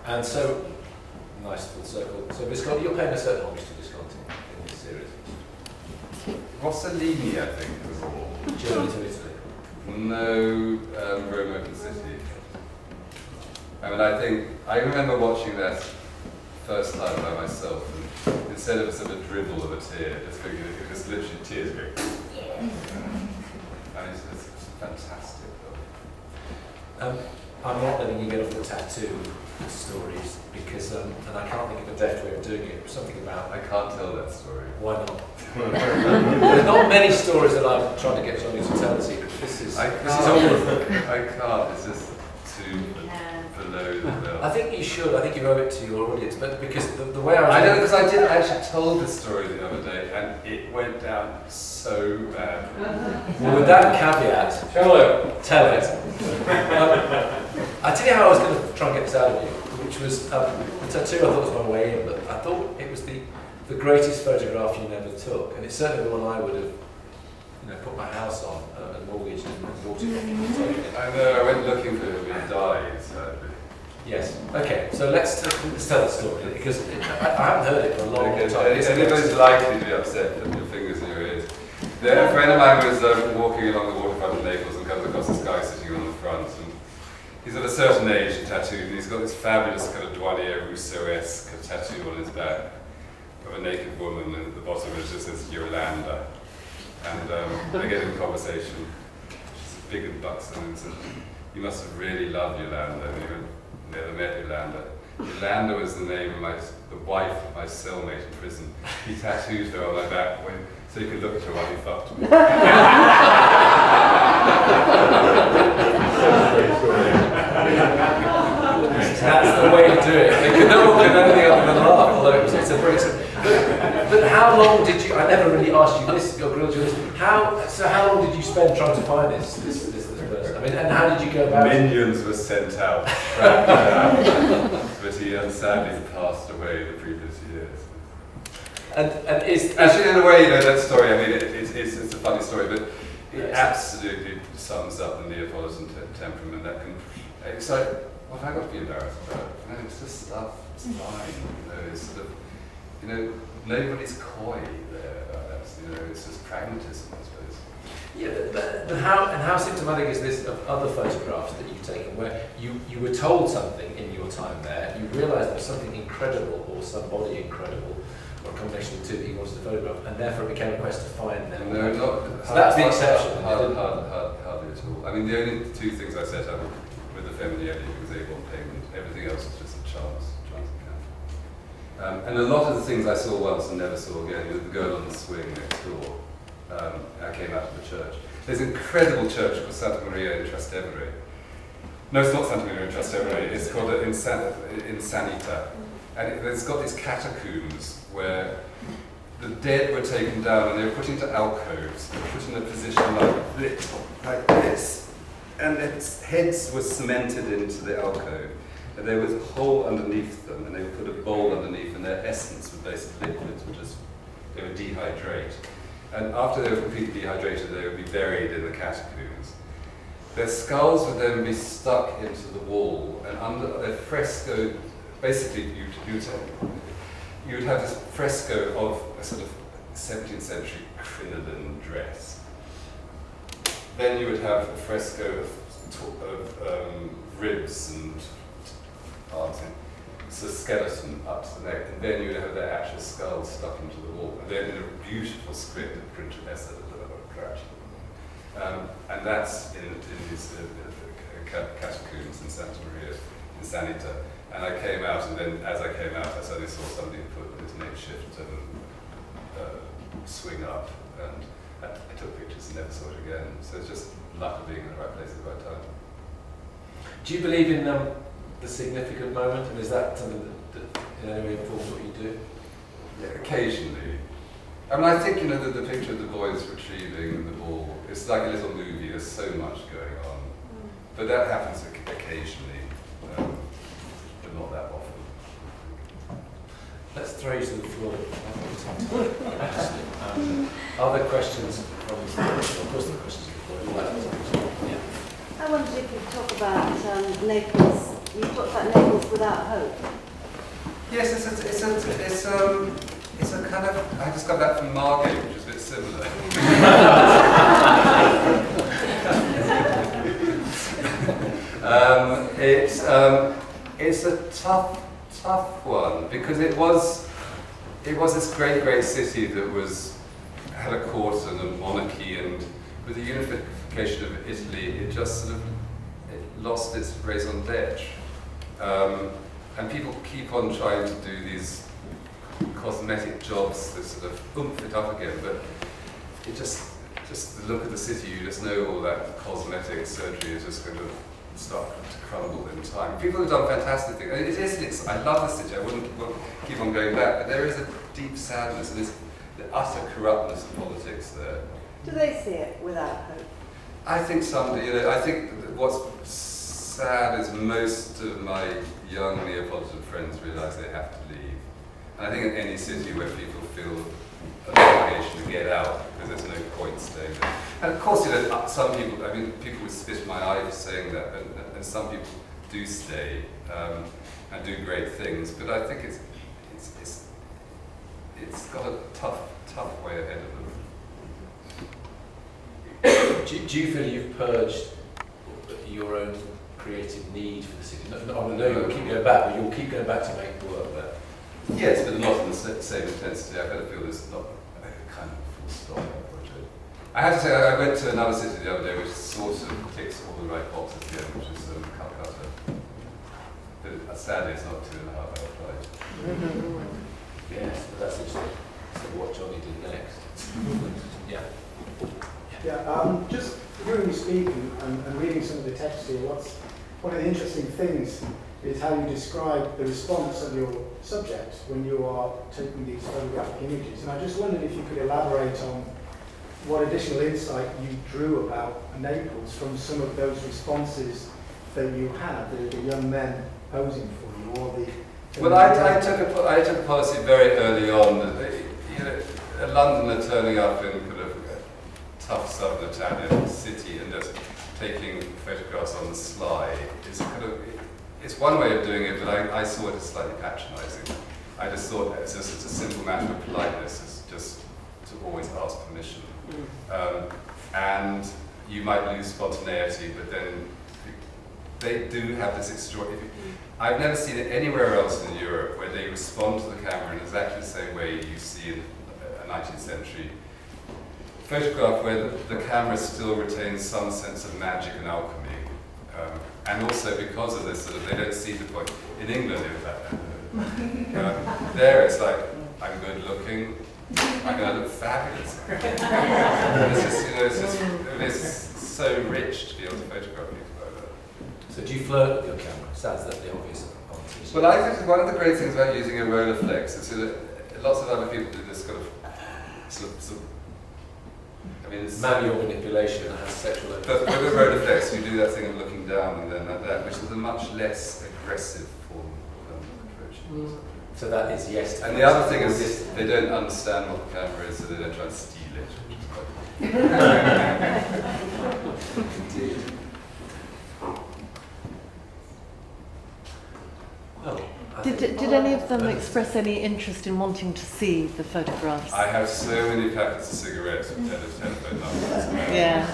And so, nice full circle. So Visconti, you're paying a certain homage to Visconti in this series. Rossellini, I think, was Journey to Italy. No, Rome Open City. I mean, I remember watching that first time by myself, and instead of a sort of dribble of a tear, just figured it was literally tears going. And it's fantastic. I'm not letting you get off the tattoo stories because, and I can't think of a deft way of doing it. Something about I can't tell that story. Why not? There's not many stories that I'm trying to get Johnny to tell us. This is all of them. I can't. It's just too below the belt. I think you should. I think you owe it to your audience, but because the way I was... I know, because I actually told this story the other day, and it went down so bad. Well, with that caveat, tell it. I tell you how I was going to try and get this out of you, which was the tattoo I thought was my way in, but I thought it was the greatest photograph you never took, and it's certainly the one I would have put my house on and mortgaged and bought it. I know, I went looking for it, but it died, sadly. Yes. Okay. So let's tell the story because I haven't heard it for a long time. Anybody's likely to be upset with your fingers in your ears. A friend of mine was walking along the waterfront in Naples and comes across this guy sitting on the front, and he's of a certain age and tattooed, and he's got this fabulous kind of Johnnie Rousseau-esque tattoo on his back of a naked woman, and at the bottom it just says Yolanda. And they get in conversation. She's big and buxom, and said, "You must have really loved Yolanda." And he went, "Never met Yolanda." Yolanda was the name of the wife of my cellmate in prison. He tattooed her on my back so you could look at her while he fucked me. That's the way to do it. No one can do anything other than laugh, although it's a very... But how long did you... I never really asked you this, or grilled you this. How long did you spend trying to find this person? I mean, and how did you go about it? Minions were sent out, tracked down, but he sadly passed away the previous years. And is actually, in a way, that story, I mean, it's a funny story, but it absolutely sums up the Neapolitan temperament. It's like, what have I got to be embarrassed about? It's just stuff, it's fine, it's sort of, nobody's coy there. It's just pragmatism, I suppose. Yeah, but how symptomatic is this of other photographs that you've taken where you were told something in your time there, you realised there was something incredible or somebody incredible, or a combination of the two that you wanted to photograph, and therefore it became a quest to find them? No, not. So that's the exception. Hardly at all. I mean, the only two things I set up with the Feminielli was able payment. Everything else was just a chance encounter. And a lot of the things I saw once and never saw again, the girl on the swing next door. I came out of the church. There's an incredible church called Santa Maria in Trastevere. No, it's not Santa Maria in Trastevere. It's called in Sanita. And it's got these catacombs where the dead were taken down and they were put into alcoves, they were put in a position like this, and their heads were cemented into the alcove, and there was a hole underneath them, and they would put a bowl underneath, and their essence was basically liquids, they would dehydrate. And after they were completely dehydrated, they would be buried in the catacombs. Their skulls would then be stuck into the wall, and under a fresco, basically you would have this fresco of a sort of 17th century crinoline dress. Then you would have a fresco of ribs and arms, so skeleton up to the neck, and then you would have their actual skulls stuck into the wall, and then in a beautiful script of printed essay and that's in these catacombs in Santa Maria, in Sanita. And I came out, and then as I came out, I suddenly saw somebody put this makeshift swing up, and I took pictures and never saw it again. So it's just luck of being in the right place at the right time. Do you believe in the significant moment, and is that something that in any way informs what you do? Yeah, occasionally. I mean, I think, the picture of the boys retrieving the ball, it's like a little movie, there's so much going on. But that happens occasionally, but not that often. Let's throw you to the floor. Are there questions from the floor? Of course there are questions from the floor. I wondered if you could talk about Naples You talked about Naples without hope. Yes, it's a kind of. I just got back from Margate, which is a bit similar. It's a tough one because it was this great city that had a court and a monarchy, and with the unification of Italy, it just sort of lost its raison d'etre. And people keep on trying to do these cosmetic jobs that sort of oomph it up again, but it just the look of the city, you just know all that cosmetic surgery is just going to start to crumble in time. People have done fantastic things. I love the city, I wouldn't keep on going back, but there is a deep sadness and the utter corruptness of politics there. Do they see it without hope? I think I think what's sad is most of my young Neapolitan friends realise they have to leave. And I think in any city where people feel an obligation to get out because there's no point staying there. And of course, some people, people would spit in my eye for saying that, and some people do stay and do great things, but I think it's got a tough way ahead of them. Do you feel you've purged your own creative need for the city? I know you'll keep going back, but you'll keep going back to make work there. Yes, but not in the same intensity. I kind of feel there's not a kind of full stop on that project. I have to say, I went to another city the other day which sort of ticks all the right boxes again, which is Calcutta. But sadly, it's not 2.5 hour flight. Yes, but that's interesting. So what Johnny did next. Yeah. Just hearing you speak and reading some of the text here, one of the interesting things is how you describe the response of your subject when you are taking these photographic images. And I just wondered if you could elaborate on what additional insight you drew about Naples from some of those responses that you had, the young men posing for you, or the... Well, I took a policy very early on that a Londoner turning up in kind of a tough southern Italian city and just taking photographs on the sly is it's one way of doing it, but I saw it as slightly patronising. I just thought that it's a simple matter of politeness, is just to always ask permission. And you might lose spontaneity, but then they do have this extraordinary... I've never seen it anywhere else in Europe where they respond to the camera in exactly the same way you see in a 19th century photograph where the camera still retains some sense of magic and alchemy. And also because of this, they don't see the point. In England, there it's like, I'm good looking, I'm going to look fabulous. It's so rich to be able to photograph people like that. So do you flirt with your camera? Sounds like the obvious answer. Well, I think one of the great things about using a Rolleiflex is that lots of other people do this kind of it's manual manipulation that has sexual But with a Rolleiflex, you do that thing of looking down and then like that, which is a much less aggressive form of approach. So that is yes. And the other thing is they don't understand what the camera is, so they don't try to steal it. Indeed. Oh, Did any of them express any interest in wanting to see the photographs? I have so many packets of cigarettes and telephone numbers. Yeah.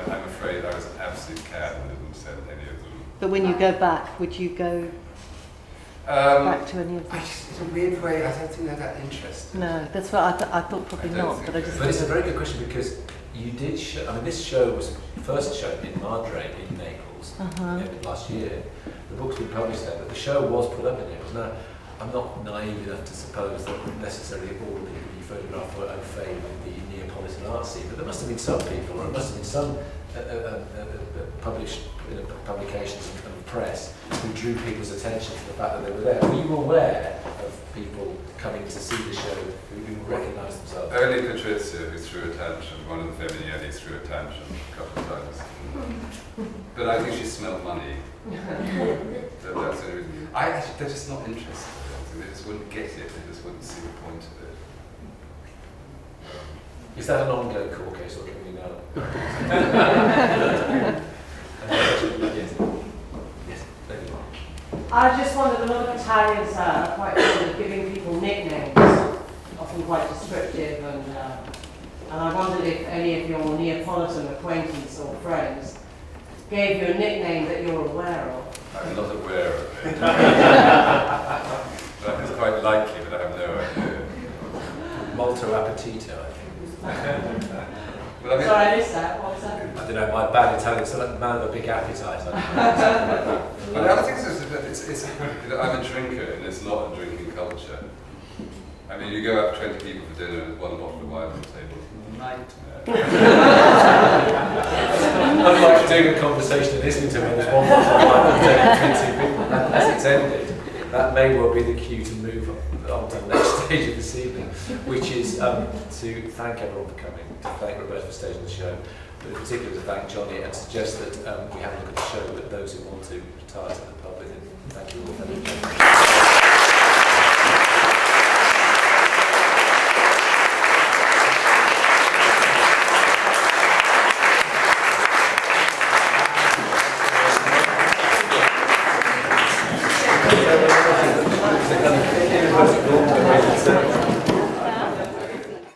I'm afraid I was an absolute cad and didn't send any of them. But when you go back, would you go back to any of them? In a weird way, I don't think they're that interested. No, that's what I thought probably not. But it's a very good question because you did show. This show was first shown in Madre in Naples last year. The book's been published there, but the show was put up in Naples. Now, I'm not naive enough to suppose that necessarily all the people you photographed were au fait with the Neapolitan art scene, but there must have been some people, or there must have been some published publications and press who drew people's attention to the fact that they were there. Were you aware of people coming to see the show who recognised themselves? Only Patrizia, who threw a tantrum, one of the Feminielli threw a tantrum a couple of times. But I think she smelled money. That's the only reason. They're just not interested. They just wouldn't get it. They just wouldn't see the point of it. Is that an ongoing court case or can we know? Yes. Yes. Thank you. I just wondered, a lot of Italians are quite fond of giving people nicknames, often quite descriptive, and I wondered if any of your Neapolitan acquaintance or friends gave you a nickname that you're aware of. I'm not aware of it. That is quite likely, but I have no idea. Molto appetito, I think. But I mean, Sorry, I missed that. What was that? I don't know, my bad Italian, so like man of a big appetite. but the other thing is that it's you know, I'm a drinker, and it's not a drinking culture. I mean, you go out 20 people for dinner with one bottle of wine on the table. Nightmare. Unlike doing a conversation and listening to when there's one bottle of wine on the table, 20 people, as it's ended, that may well be the cue to move on to the next stage of this evening, which is to thank everyone for coming, to thank Roberta for staging the show, but in particular to thank Johnny and suggest that we have a look at the show with those who want to retire to the public. And thank you all very much.